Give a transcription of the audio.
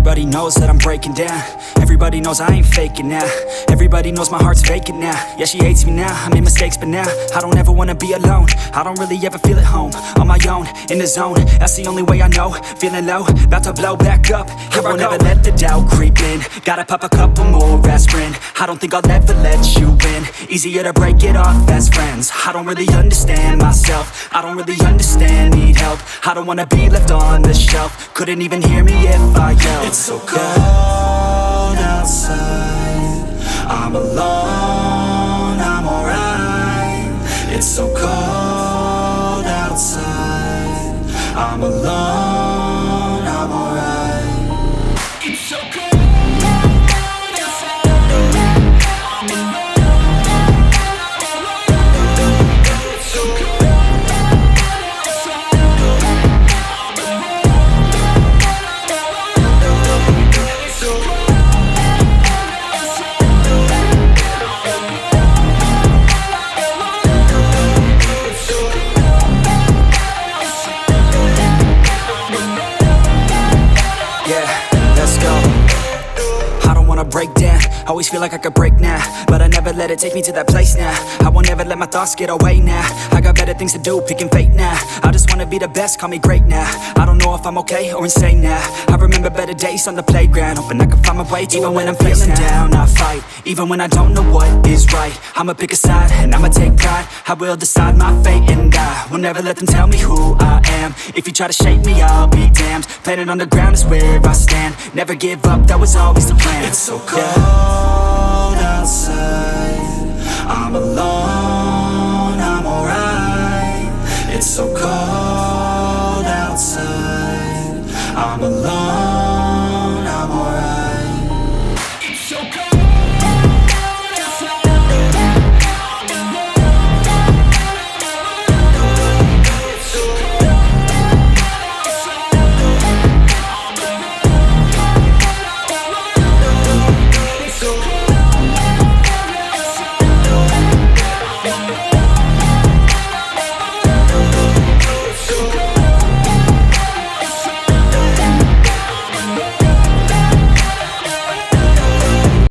Everybody knows that I'm breaking down. Everybody knows I ain't faking now. Everybody knows my heart's vacant now. Yeah, she hates me now, I made mistakes, but now I don't ever wanna be alone. I don't really ever feel at home. On my own, in the zone, that's the only way I know. Feeling low, about to blow back up. Here I won't ever let the doubt creep in. Gotta pop a couple more aspirin. I don't think I'll ever let you in. Easier to break it off best friends. I don't really understand myself. I don't really understand, need help. I don't wanna be left on the shelf. Couldn't even hear me if I yelled. It's so cold outside, I'm alone, I'm alright. It's so cold outside, I'm alone, I'm alright. It's so cold. Break down, always feel like I could break now, but I never let it take me to that place now. I won't ever let my thoughts get away now. I got better things to do, picking fate now. I just wanna be the best, call me great now. I don't know if I'm okay or insane now. I remember better days on the playground, hoping I can find my way to even when I'm feeling down, I fight. Even when I don't know what is right, I'ma pick a side and I'ma take pride. I will decide my fate and I will never let them tell me who I am. If you try to shake me, I'll be damned. Planet on the ground is where I stand. Never give up, that was always the plan. It's so cold outside, I'm alone, I'm alright. It's so cold outside, I'm alone.